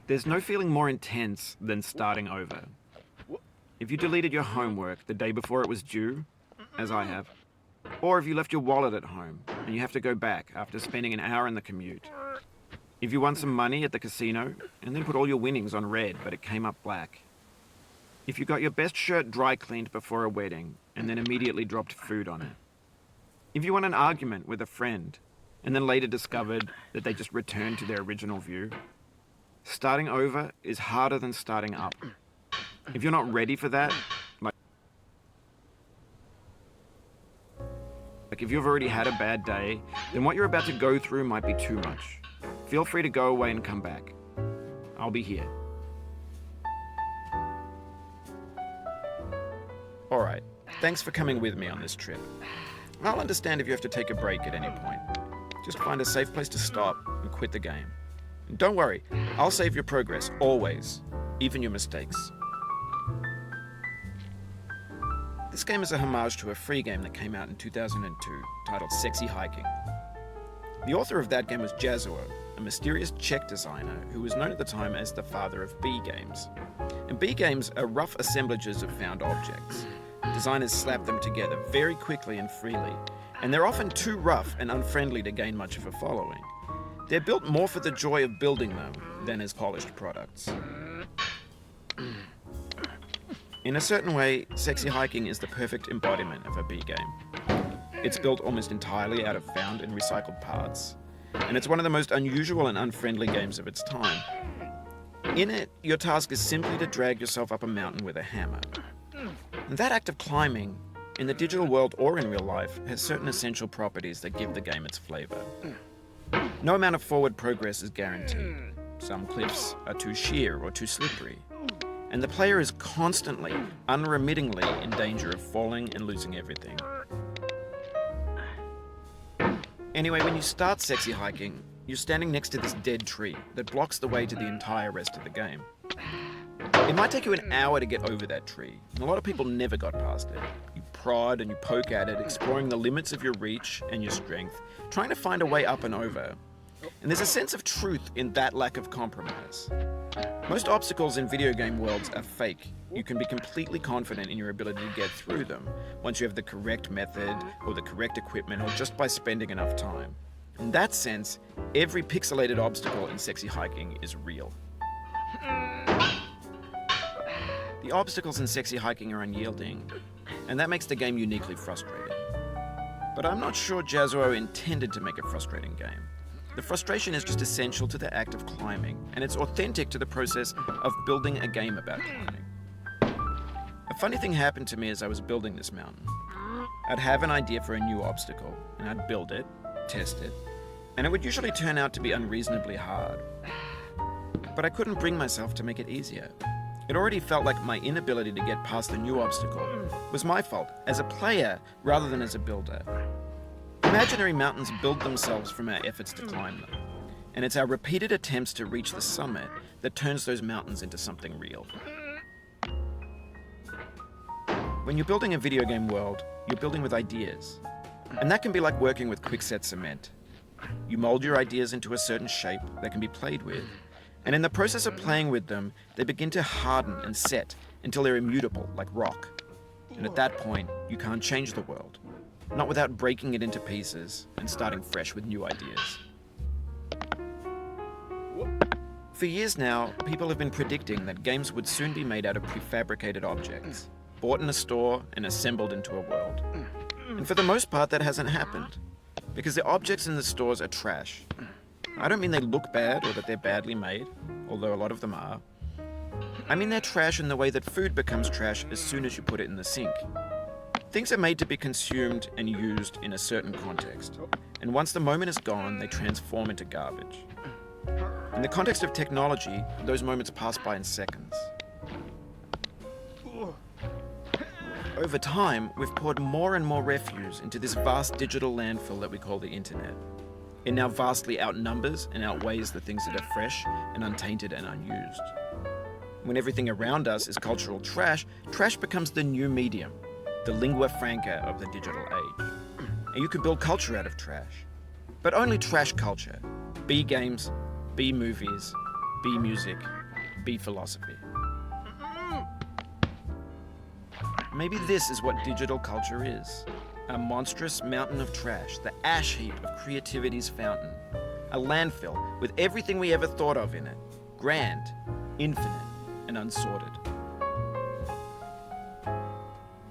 There's no feeling more intense than starting over. If you deleted your homework the day before it was due, as I have, or if you left your wallet at home and you have to go back after spending an hour in the commute. If you won some money at the casino and then put all your winnings on red but it came up black. If you got your best shirt dry cleaned before a wedding and then immediately dropped food on it. If you won an argument with a friend and then later discovered that they just returned to their original view. Starting over is harder than starting up. If you're not ready for that, like if you've already had a bad day, then what you're about to go through might be too much. Feel free to go away and come back. I'll be here. Alright, thanks for coming with me on this trip. I'll understand if you have to take a break at any point. Just find a safe place to stop and quit the game. And don't worry, I'll save your progress, always, even your mistakes. This game is a homage to a free game that came out in 2002, titled Sexy Hiking. The author of that game was Jazuo, a mysterious Czech designer who was known at the time as the father of B games. And B games are rough assemblages of found objects. Designers slap them together very quickly and freely, and they're often too rough and unfriendly to gain much of a following. They're built more for the joy of building them than as polished products. In a certain way, Sexy Hiking is the perfect embodiment of a B game. It's built almost entirely out of found and recycled parts, and it's one of the most unusual and unfriendly games of its time. In it, your task is simply to drag yourself up a mountain with a hammer. And that act of climbing, in the digital world or in real life, has certain essential properties that give the game its flavor. No amount of forward progress is guaranteed. Some cliffs are too sheer or too slippery. And the player is constantly, unremittingly in danger of falling and losing everything. Anyway, when you start Sexy Hiking, you're standing next to this dead tree that blocks the way to the entire rest of the game. It might take you an hour to get over that tree, and a lot of people never got past it. You prod and you poke at it, exploring the limits of your reach and your strength, trying to find a way up and over. And there's a sense of truth in that lack of compromise. Most obstacles in video game worlds are fake. You can be completely confident in your ability to get through them once you have the correct method or the correct equipment or just by spending enough time. In that sense, every pixelated obstacle in Sexy Hiking is real. The obstacles in Sexy Hiking are unyielding, and that makes the game uniquely frustrating. But I'm not sure Jazuo intended to make a frustrating game. The frustration is just essential to the act of climbing, and it's authentic to the process of building a game about climbing. A funny thing happened to me as I was building this mountain. I'd have an idea for a new obstacle, and I'd build it, test it, and it would usually turn out to be unreasonably hard. But I couldn't bring myself to make it easier. It already felt like my inability to get past the new obstacle was my fault as a player rather than as a builder. Imaginary mountains build themselves from our efforts to climb them, and it's our repeated attempts to reach the summit that turns those mountains into something real. When you're building a video game world, you're building with ideas, and that can be like working with quickset cement. You mold your ideas into a certain shape that can be played with, and in the process of playing with them, they begin to harden and set until they're immutable, like rock. And at that point, you can't change the world, not without breaking it into pieces and starting fresh with new ideas. For years now, people have been predicting that games would soon be made out of prefabricated objects, bought in a store and assembled into a world. And for the most part, that hasn't happened, because the objects in the stores are trash. I don't mean they look bad or that they're badly made, although a lot of them are. I mean they're trash in the way that food becomes trash as soon as you put it in the sink. Things are made to be consumed and used in a certain context, and once the moment is gone, they transform into garbage. In the context of Over time, we've poured more and more refuse into this vast digital landfill that we call the internet. It now vastly outnumbers and outweighs the things that are fresh and untainted and unused. When everything around us is cultural trash, trash becomes the new medium, the lingua franca of the digital age. And you can build culture out of trash. But only trash culture. Be games, be movies, be music, be philosophy. Maybe this is what digital culture is. A monstrous mountain of trash, the ash heap of creativity's fountain. A landfill with everything we ever thought of in it. Grand, infinite, and unsorted.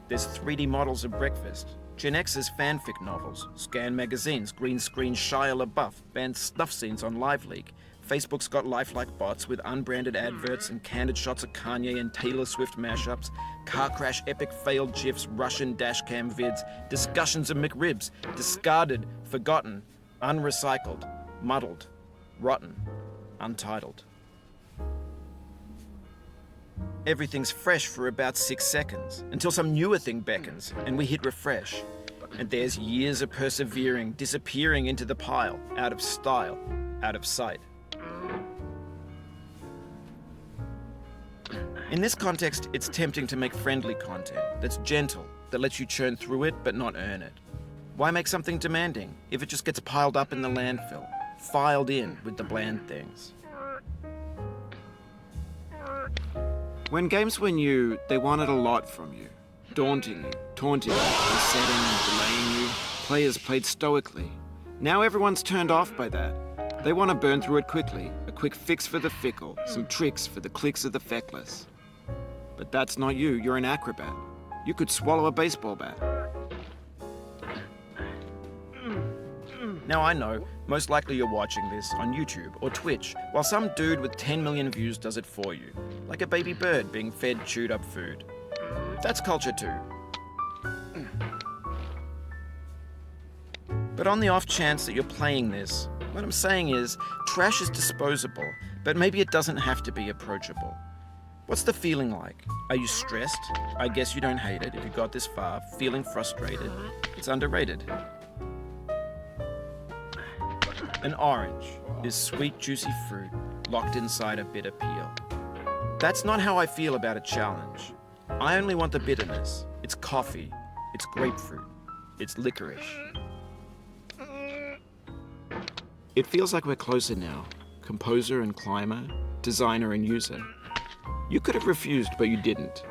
There's 3D models of breakfast, Gen X's fanfic novels, scan magazines, green screen Shia LaBeouf, banned snuff scenes on LiveLeak. Facebook's got lifelike bots with unbranded adverts and candid shots of Kanye and Taylor Swift mashups, car crash epic failed GIFs, Russian dashcam vids, discussions of McRibs, discarded, forgotten, unrecycled, muddled, rotten, untitled. Everything's fresh for about 6 seconds, until some newer thing beckons, and we hit refresh. And there's years of persevering, disappearing into the pile, out of style, out of sight. In this context, it's tempting to make friendly content that's gentle, that lets you churn through it but not earn it. Why make something demanding if it just gets piled up in the landfill, filed in with the bland things? When games were new, they wanted a lot from you. Daunting you, taunting you, resetting and delaying you. Players played stoically. Now everyone's turned off by that. They want to burn through it quickly. A quick fix for the fickle, some tricks for the clicks of the feckless. But that's not you, you're an acrobat. You could swallow a baseball bat. Now I know, most likely you're watching this on YouTube or Twitch, while some dude with 10 million views does it for you, like a baby bird being fed chewed up food. That's culture too. But on the off chance that you're playing this, what I'm saying is, trash is disposable, but maybe it doesn't have to be approachable. What's the feeling like? Are you stressed? I guess you don't hate it if you got this far, feeling frustrated. It's underrated. An orange is sweet, juicy fruit locked inside a bitter peel. That's not how I feel about a challenge. I only want the bitterness. It's coffee. It's grapefruit. It's licorice. It feels like we're closer now. Composer and climber, designer and user. You could have refused, but you didn't.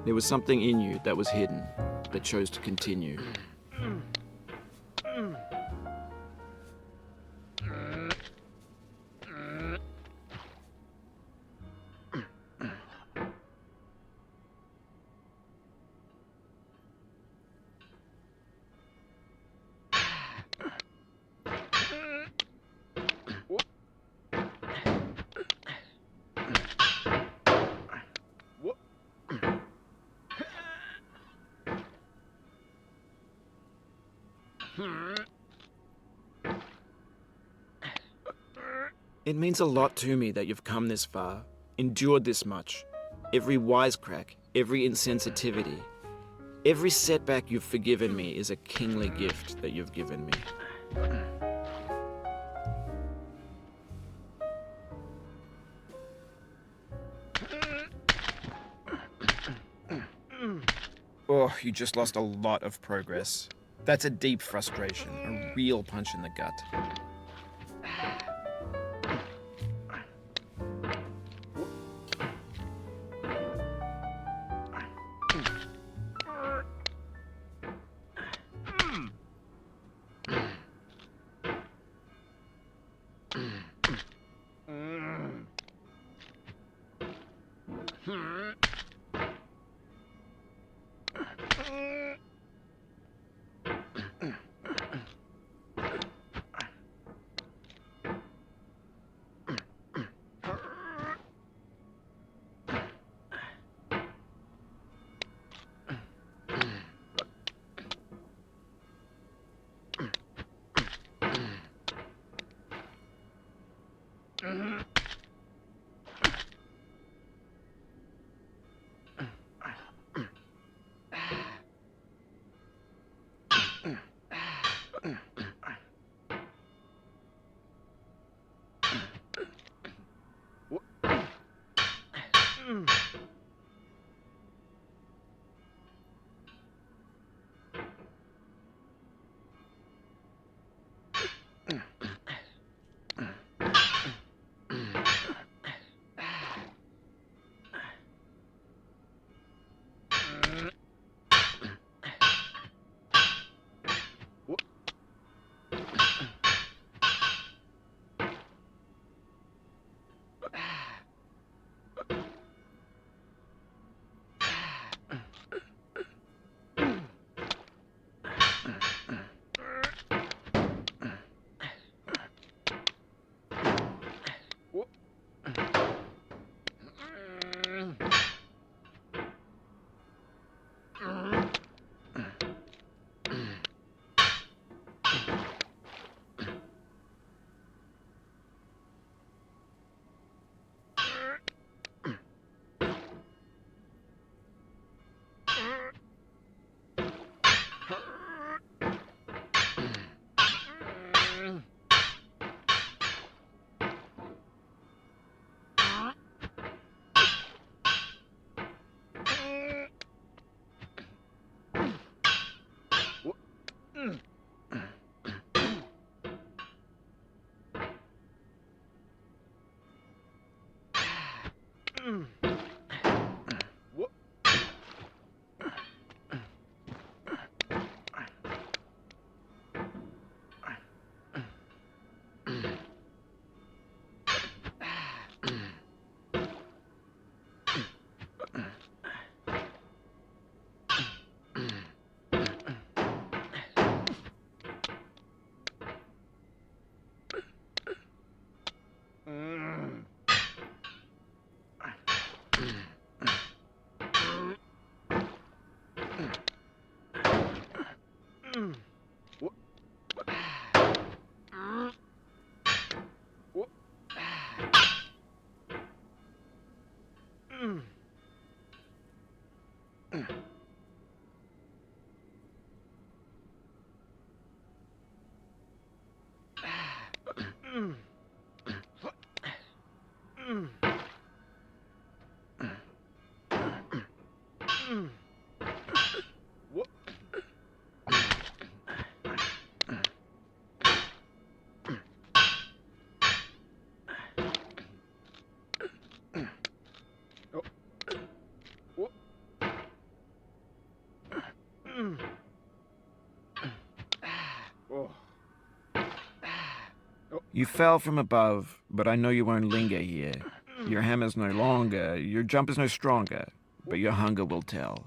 There was something in you that was hidden, that chose to continue. It means a lot to me that you've come this far, endured this much. Every wisecrack, every insensitivity, every setback you've forgiven me is a kingly gift that you've given me. Oh, you just lost a lot of progress. That's a deep frustration, a real punch in the gut. You fell from above, but I know you won't linger here. Your hammer's no longer, your jump is no stronger, but your hunger will tell.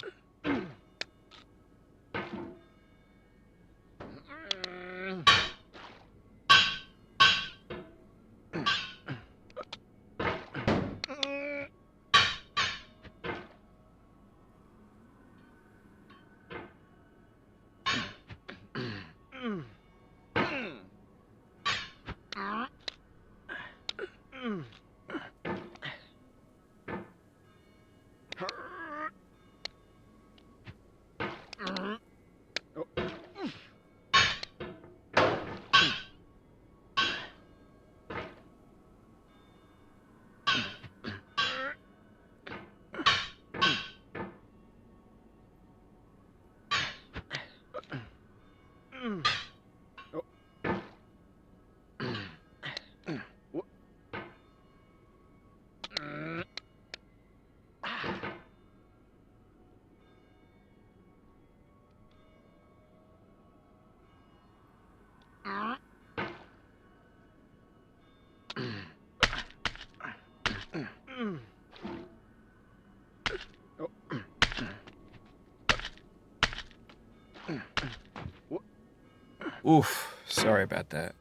Oof, sorry about that.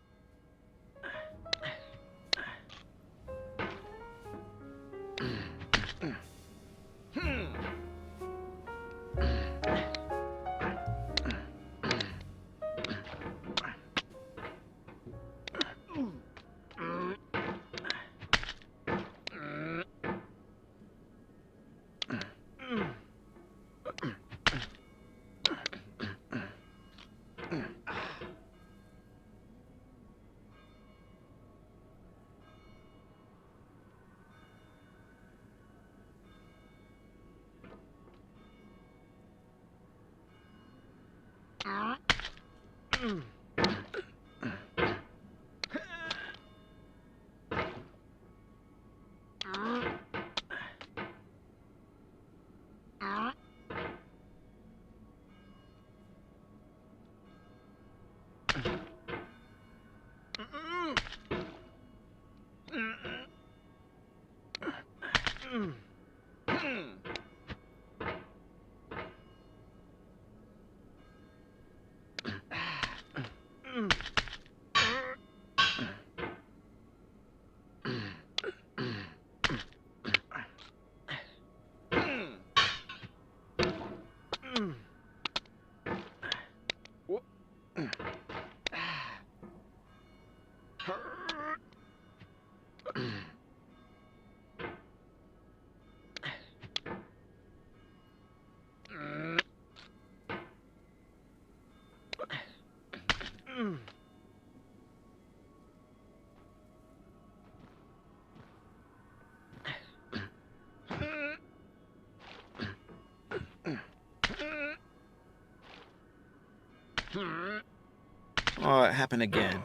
Oh, it happened again.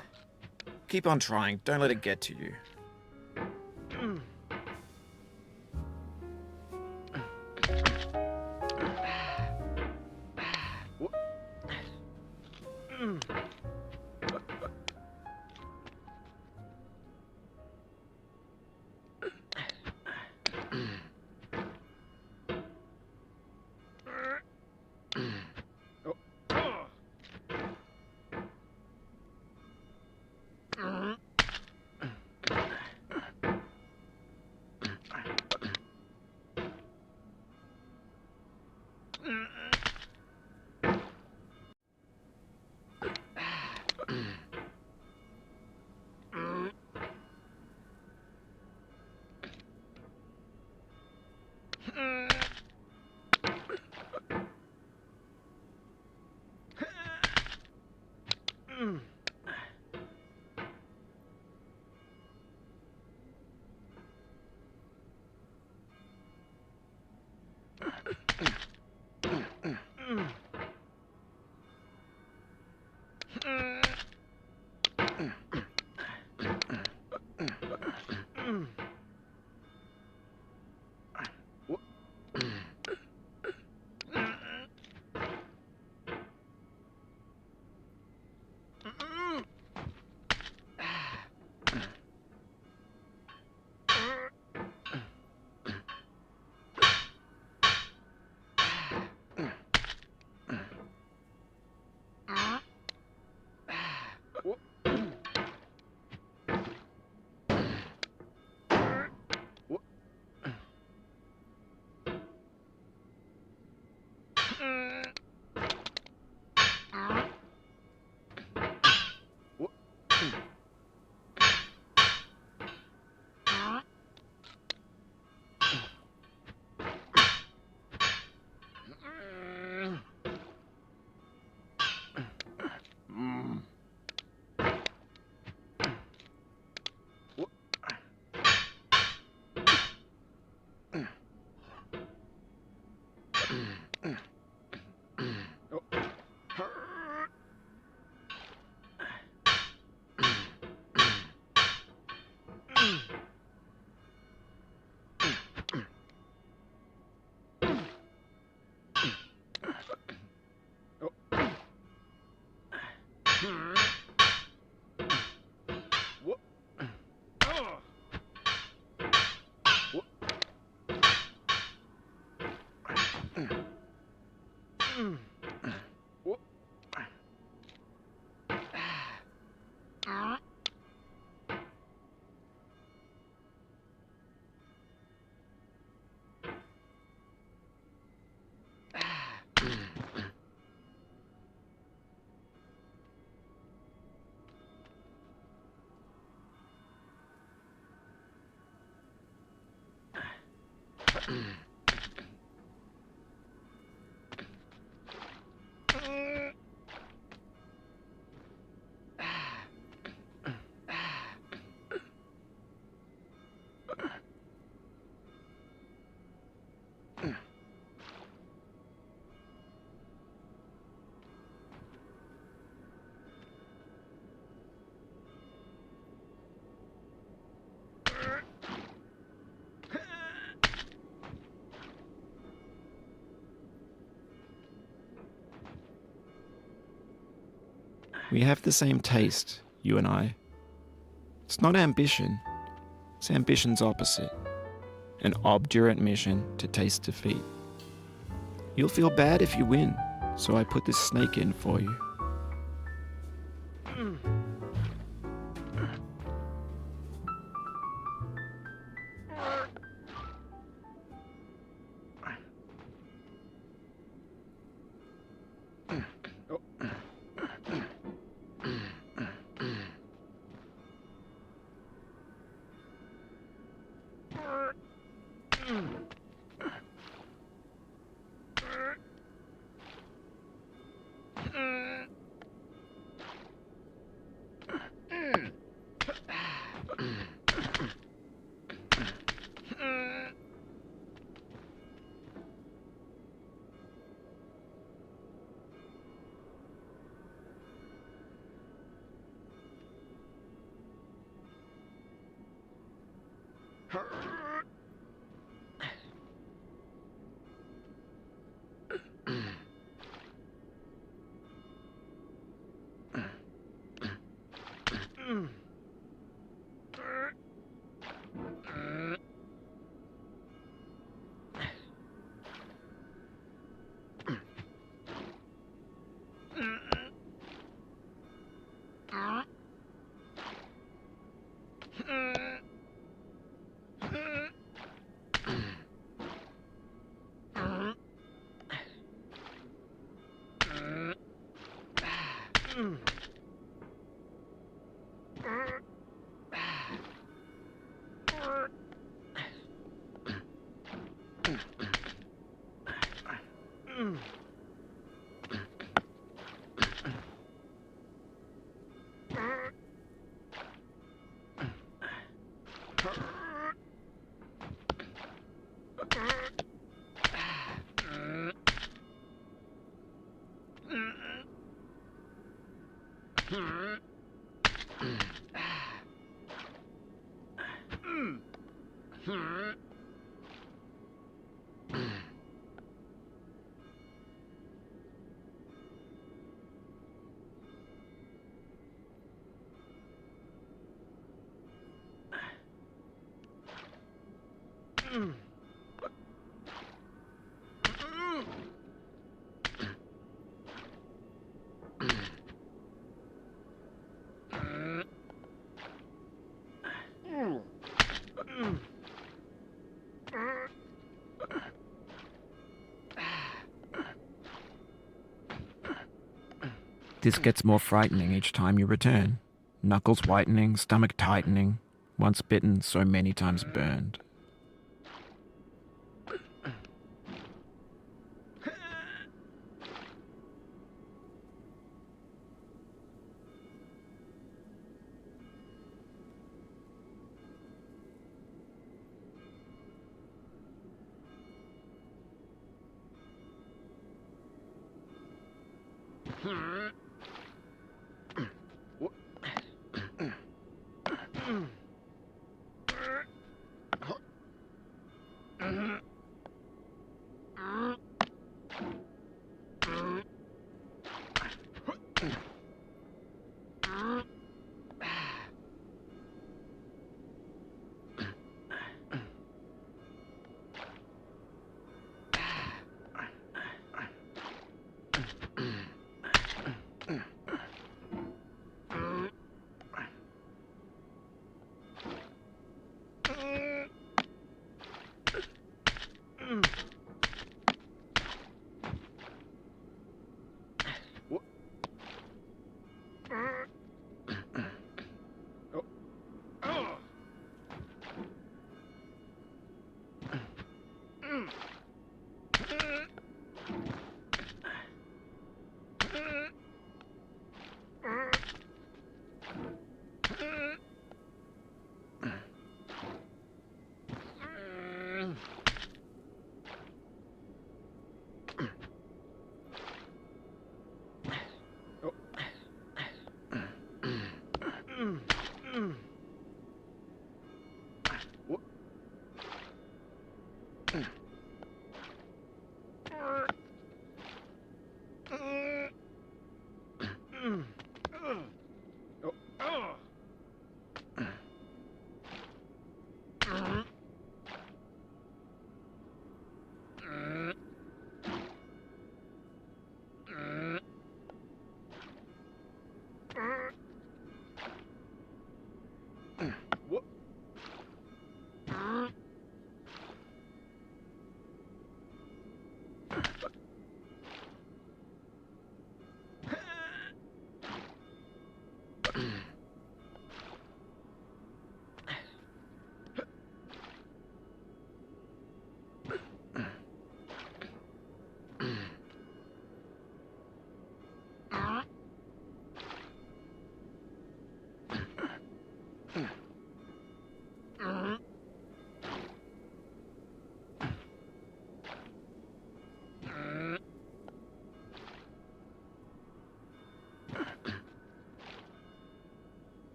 Keep on trying, don't let it get to you. We have the same taste, you and I. It's not ambition. It's ambition's opposite. An obdurate mission to taste defeat. You'll feel bad if you win, so I put this snake in for you. This gets more frightening each time you return. Knuckles whitening, stomach tightening. Once bitten, so many times burned.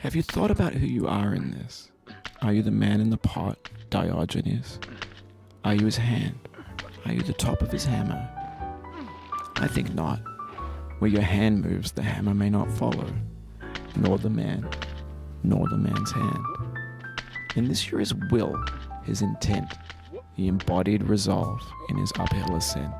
Have you thought about who you are in this? Are you the man in the pot, Diogenes? Are you his hand? Are you the top of his hammer? I think not. Where your hand moves, the hammer may not follow, nor the man, nor the man's hand. In this you're his will, his intent, the embodied resolve in his uphill ascent.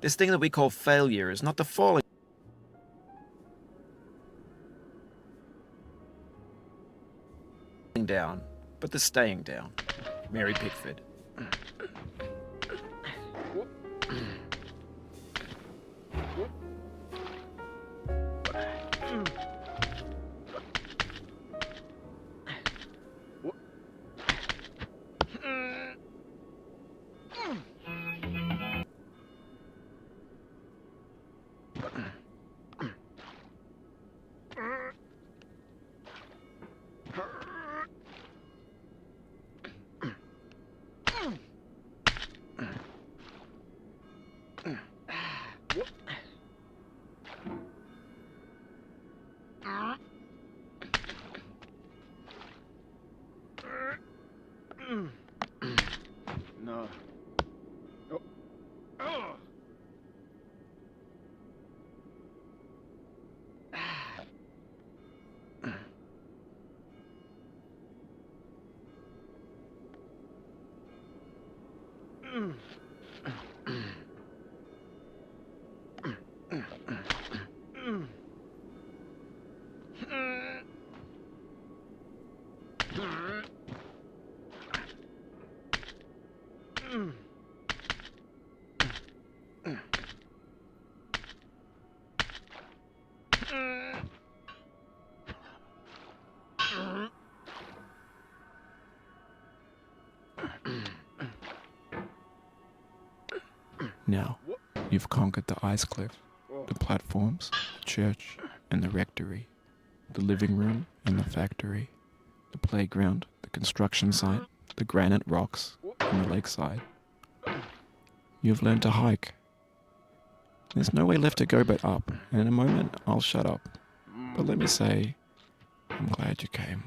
This thing that we call failure is not the falling. settling down, but the staying down. Mary Pickford. No. Oh. Oh. Now, you've conquered the ice cliff, the platforms, the church, and the rectory, the living room and the factory, the playground, the construction site, the granite rocks, and the lakeside. You've learned to hike. There's no way left to go but up, and in a moment I'll shut up. But let me say, I'm glad you came.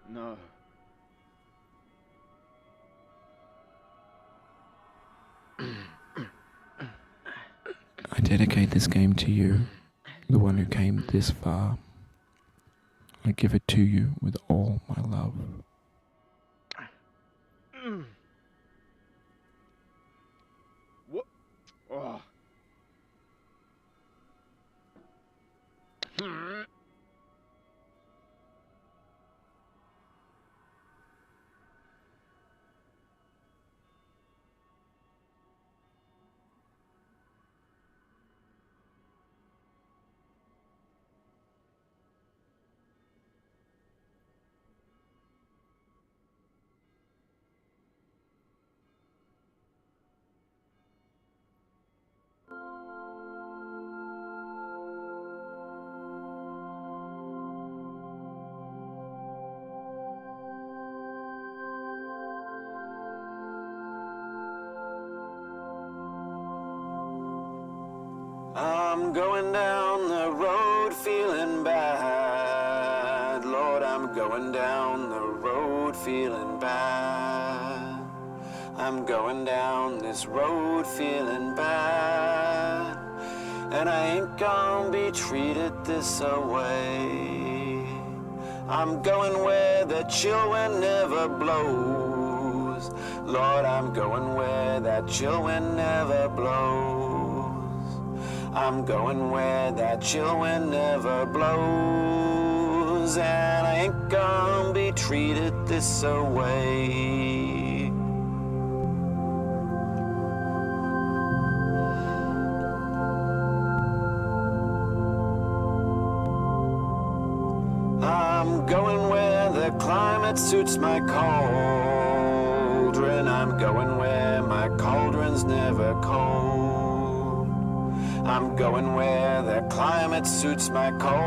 No. I dedicate this game to you, the one who came this far. I give it to you with all my love. What? Oh. I'm going down the road feeling bad. Lord, I'm going down the road feeling bad. I'm going down this road feeling bad. And I ain't gonna be treated this away. I'm going where the chill wind never blows. Lord, I'm going where that chill wind never blows. I'm going where that chill wind never blows. And I ain't gonna be treated this away. I'm going where the climate suits my cauldron. I'm going where my cauldron's never cold. I'm going where the climate suits my cauldron.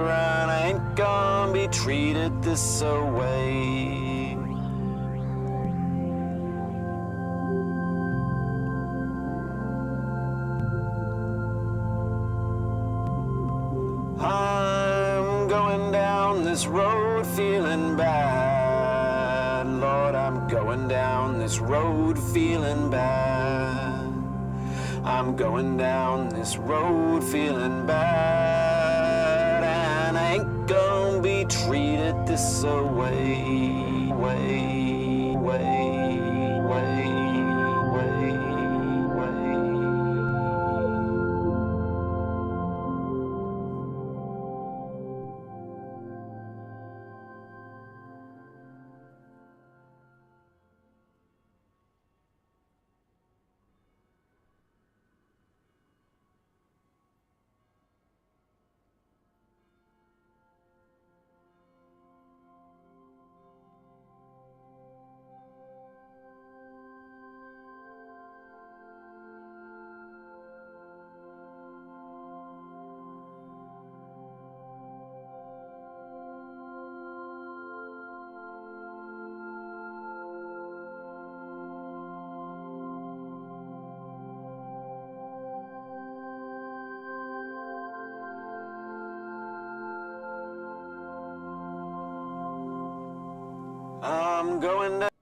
I ain't gonna be treated this away. I'm going down this road feeling bad. Lord, I'm going down this road feeling bad. I'm going down this road feeling bad. And I ain't gonna be treated this away. Way, way, way, way, way. I'm going to